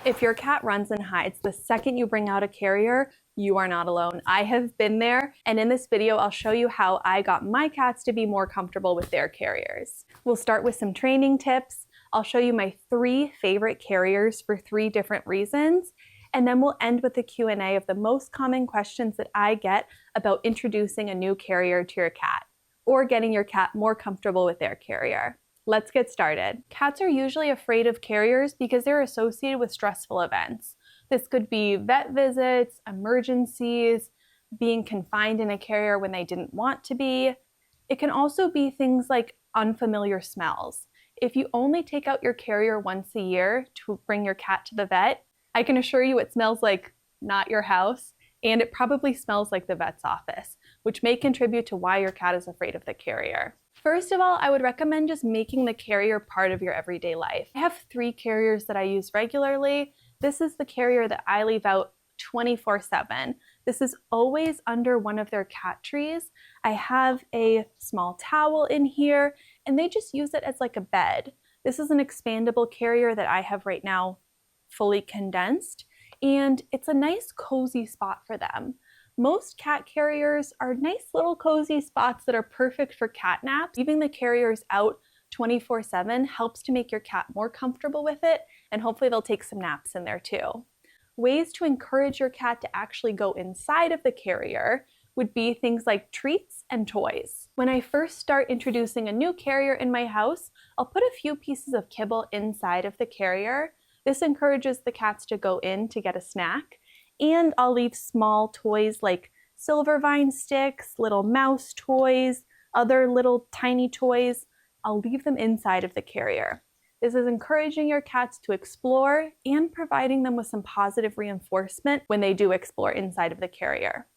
If your cat runs and hides the second you bring out a carrier, you are not alone. I have been there, and in this video, I'll show you how I got my cats to be more comfortable with their carriers. We'll start with some training tips. I'll show you my 3 favorite carriers for 3 different reasons, and then we'll end with a Q&A of the most common questions that I get about introducing a new carrier to your cat, or getting your cat more comfortable with their carrier. Let's get started. Cats are usually afraid of carriers because they're associated with stressful events. This could be vet visits, emergencies, being confined in a carrier when they didn't want to be. It can also be things like unfamiliar smells. If you only take out your carrier once a year to bring your cat to the vet, I can assure you it smells like not your house, and it probably smells like the vet's office, which may contribute to why your cat is afraid of the carrier. First of all, I would recommend just making the carrier part of your everyday life. I have 3 carriers that I use regularly. This is the carrier that I leave out 24/7. This is always under one of their cat trees. I have a small towel in here, and they just use it as like a bed. This is an expandable carrier that I have right now fully condensed, and it's a nice cozy spot for them. Most cat carriers are nice little cozy spots that are perfect for cat naps. Leaving the carriers out 24/7 helps to make your cat more comfortable with it, and hopefully they'll take some naps in there too. Ways to encourage your cat to actually go inside of the carrier would be things like treats and toys. When I first start introducing a new carrier in my house, I'll put a few pieces of kibble inside of the carrier. This encourages the cats to go in to get a snack. And I'll leave small toys like silver vine sticks, little mouse toys, other little tiny toys. I'll leave them inside of the carrier. This is encouraging your cats to explore and providing them with some positive reinforcement when they do explore inside of the carrier.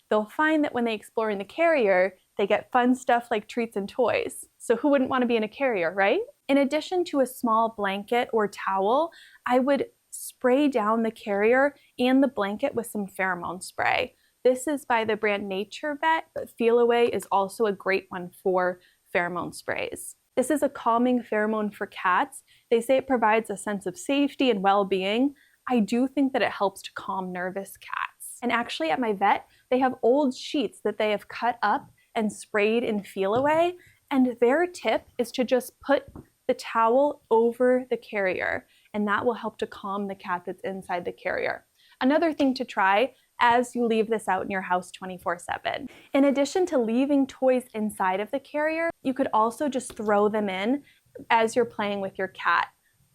They'll find that when they explore in the carrier, they get fun stuff like treats and toys. So who wouldn't want to be in a carrier, right? In addition to a small blanket or towel, I would spray down the carrier and the blanket with some pheromone spray. This is by the brand Nature Vet, but Feel Away is also a great one for pheromone sprays. This is a calming pheromone for cats. They say it provides a sense of safety and well-being. I do think that it helps to calm nervous cats. And actually at my vet, they have old sheets that they have cut up and sprayed in Feel Away, and their tip is to just put the towel over the carrier, and that will help to calm the cat that's inside the carrier. Another thing to try as you leave this out in your house 24/7. In addition to leaving toys inside of the carrier, you could also just throw them in as you're playing with your cat.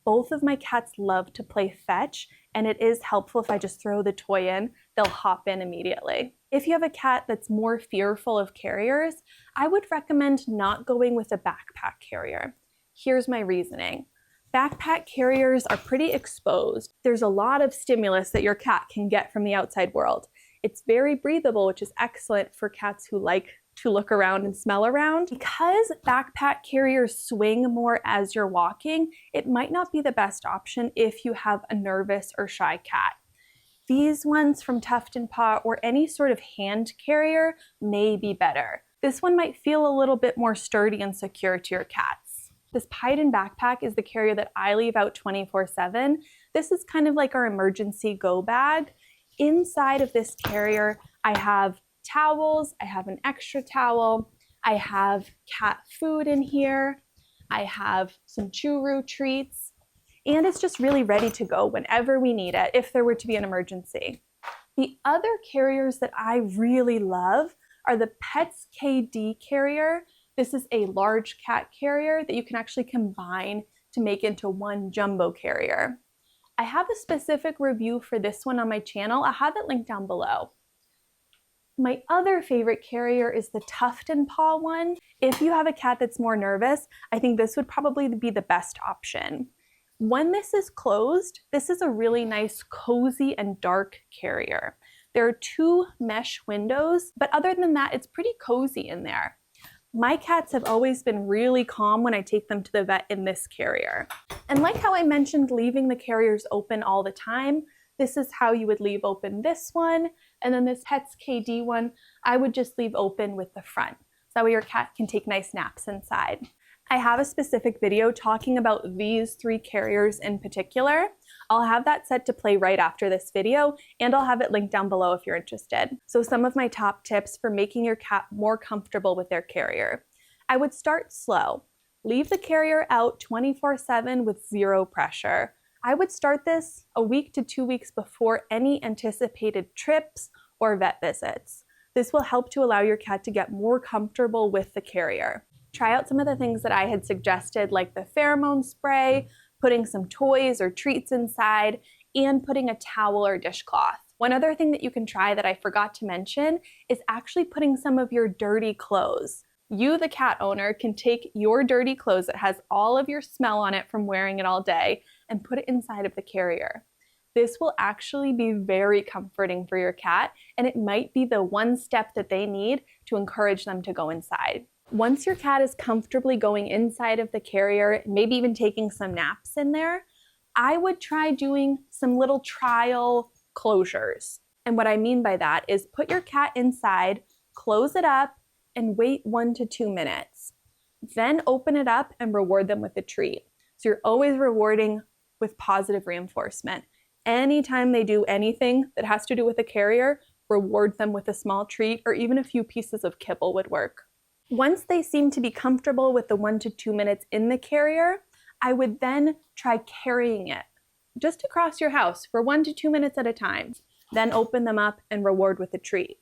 Both of my cats love to play fetch, and it is helpful if I just throw the toy in, they'll hop in immediately. If you have a cat that's more fearful of carriers, I would recommend not going with a backpack carrier. Here's my reasoning. Backpack carriers are pretty exposed. There's a lot of stimulus that your cat can get from the outside world. It's very breathable, which is excellent for cats who like to look around and smell around. Because backpack carriers swing more as you're walking, it might not be the best option if you have a nervous or shy cat. These ones from Tuft and Paw or any sort of hand carrier may be better. This one might feel a little bit more sturdy and secure to your cats. This Python backpack is the carrier that I leave out 24/7. This is kind of like our emergency go bag. Inside of this carrier, I have towels, I have an extra towel, I have cat food in here, I have some churu treats, and it's just really ready to go whenever we need it if there were to be an emergency. The other carriers that I really love are the Pets KD carrier. This is a large cat carrier that you can actually combine to make into one jumbo carrier. I have a specific review for this one on my channel. I'll have it linked down below. My other favorite carrier is the Tuft and Paw one. If you have a cat that's more nervous, I think this would probably be the best option. When this is closed, this is a really nice, cozy and dark carrier. There are 2 mesh windows, but other than that, it's pretty cozy in there. My cats have always been really calm when I take them to the vet in this carrier. And like how I mentioned leaving the carriers open all the time, this is how you would leave open this one, and then this Pets KD one, I would just leave open with the front. So that way your cat can take nice naps inside. I have a specific video talking about these 3 carriers in particular. I'll have that set to play right after this video, and I'll have it linked down below if you're interested. So some of my top tips for making your cat more comfortable with their carrier. I would start slow. Leave the carrier out 24/7 with zero pressure. I would start this a week to 2 weeks before any anticipated trips or vet visits. This will help to allow your cat to get more comfortable with the carrier. Try out some of the things that I had suggested, like the pheromone spray, putting some toys or treats inside, and putting a towel or dishcloth. One other thing that you can try that I forgot to mention is actually putting some of your dirty clothes. You, the cat owner, can take your dirty clothes that has all of your smell on it from wearing it all day and put it inside of the carrier. This will actually be very comforting for your cat, and it might be the one step that they need to encourage them to go inside. Once your cat is comfortably going inside of the carrier, maybe even taking some naps in there, I would try doing some little trial closures. And what I mean by that is put your cat inside, close it up, and wait 1 to 2 minutes. Then open it up and reward them with a treat. So you're always rewarding with positive reinforcement. Anytime they do anything that has to do with a carrier, reward them with a small treat, or even a few pieces of kibble would work. Once they seem to be comfortable with the 1 to 2 minutes in the carrier, I would then try carrying it just across your house for 1 to 2 minutes at a time. Then open them up and reward with a treat.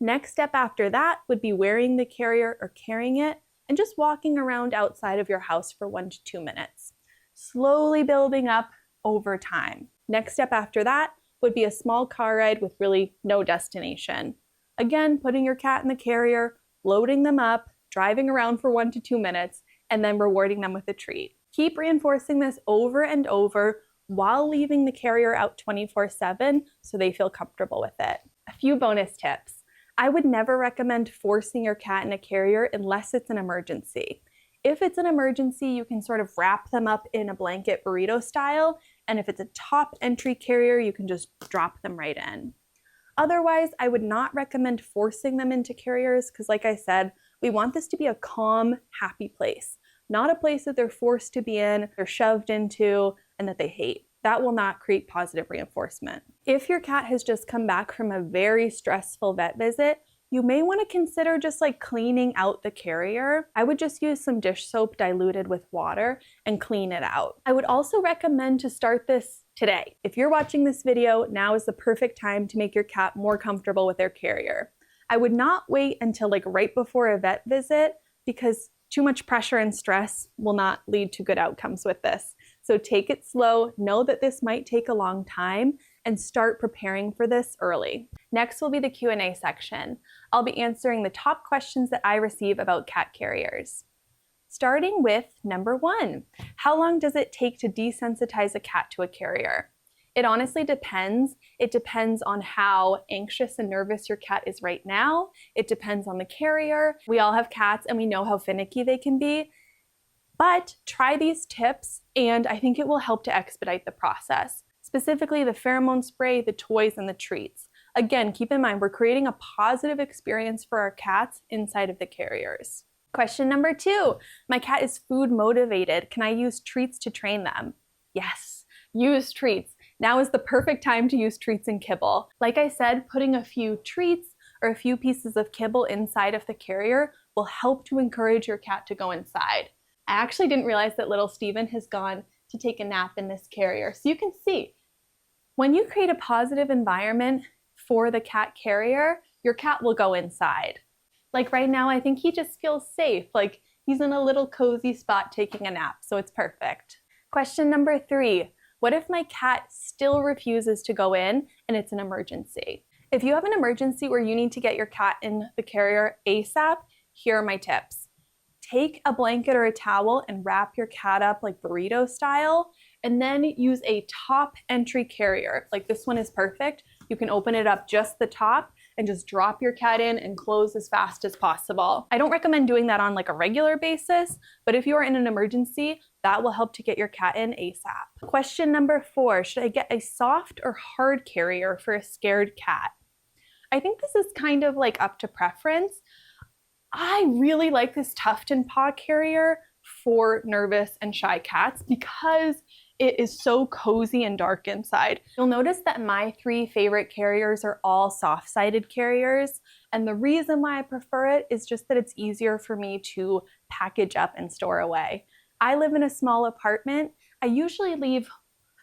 Next step after that would be wearing the carrier or carrying it and just walking around outside of your house for 1 to 2 minutes, slowly building up over time. Next step after that would be a small car ride with really no destination. Again, putting your cat in the carrier, loading them up, driving around for 1 to 2 minutes, and then rewarding them with a treat. Keep reinforcing this over and over while leaving the carrier out 24/7 so they feel comfortable with it. A few bonus tips. I would never recommend forcing your cat in a carrier unless it's an emergency. If it's an emergency, you can sort of wrap them up in a blanket burrito style, and if it's a top entry carrier, you can just drop them right in. Otherwise, I would not recommend forcing them into carriers because, like I said, we want this to be a calm, happy place, not a place that they're forced to be in, they're shoved into, and that they hate. That will not create positive reinforcement. If your cat has just come back from a very stressful vet visit, you may want to consider just like cleaning out the carrier. I would just use some dish soap diluted with water and clean it out. I would also recommend to start this today. If you're watching this video, now is the perfect time to make your cat more comfortable with their carrier. I would not wait until like right before a vet visit because too much pressure and stress will not lead to good outcomes with this. So take it slow, know that this might take a long time, and start preparing for this early. Next will be the Q&A section. I'll be answering the top questions that I receive about cat carriers. Starting with number 1, how long does it take to desensitize a cat to a carrier? It honestly depends. It depends on how anxious and nervous your cat is right now. It depends on the carrier. We all have cats and we know how finicky they can be. But try these tips and I think it will help to expedite the process. Specifically the pheromone spray, the toys, and the treats. Again, keep in mind we're creating a positive experience for our cats inside of the carriers. Question number 2, my cat is food motivated. Can I use treats to train them? Yes, use treats. Now is the perfect time to use treats and kibble. Like I said, putting a few treats or a few pieces of kibble inside of the carrier will help to encourage your cat to go inside. I actually didn't realize that little Steven has gone to take a nap in this carrier. So you can see, when you create a positive environment for the cat carrier, your cat will go inside. Like right now, I think he just feels safe, like he's in a little cozy spot taking a nap, so it's perfect. Question number 3, what if my cat still refuses to go in and it's an emergency? If you have an emergency where you need to get your cat in the carrier ASAP, here are my tips. Take a blanket or a towel and wrap your cat up like burrito style, and then use a top entry carrier. Like this one is perfect. You can open it up just the top and just drop your cat in and close as fast as possible. I don't recommend doing that on like a regular basis, but if you are in an emergency, that will help to get your cat in ASAP. Question number 4, should I get a soft or hard carrier for a scared cat? I think this is kind of like up to preference. I really like this tuft and paw carrier for nervous and shy cats because it is so cozy and dark inside. You'll notice that my 3 favorite carriers are all soft-sided carriers, and the reason why I prefer it is just that it's easier for me to package up and store away. I live in a small apartment. I usually leave,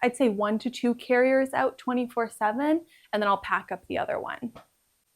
I'd say 1 to 2 carriers out 24/7, and then I'll pack up the other one.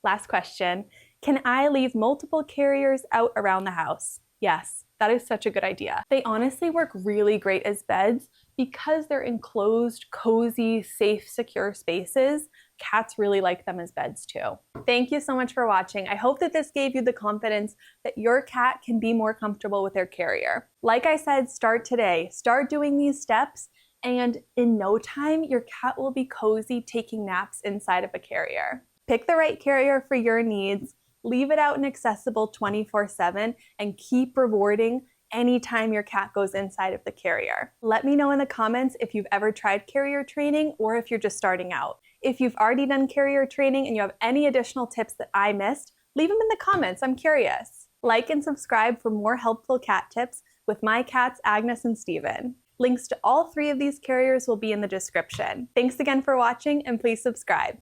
Last question, can I leave multiple carriers out around the house? Yes, that is such a good idea. They honestly work really great as beds because they're enclosed, cozy, safe, secure spaces. Cats really like them as beds too. Thank you so much for watching. I hope that this gave you the confidence that your cat can be more comfortable with their carrier. Like I said, start today. Start doing these steps, and in no time, your cat will be cozy taking naps inside of a carrier. Pick the right carrier for your needs, leave it out and accessible 24/7, and keep rewarding anytime your cat goes inside of the carrier. Let me know in the comments if you've ever tried carrier training or if you're just starting out. If you've already done carrier training and you have any additional tips that I missed, leave them in the comments, I'm curious. Like and subscribe for more helpful cat tips with my cats Agnes and Steven. Links to all 3 of these carriers will be in the description. Thanks again for watching, and please subscribe.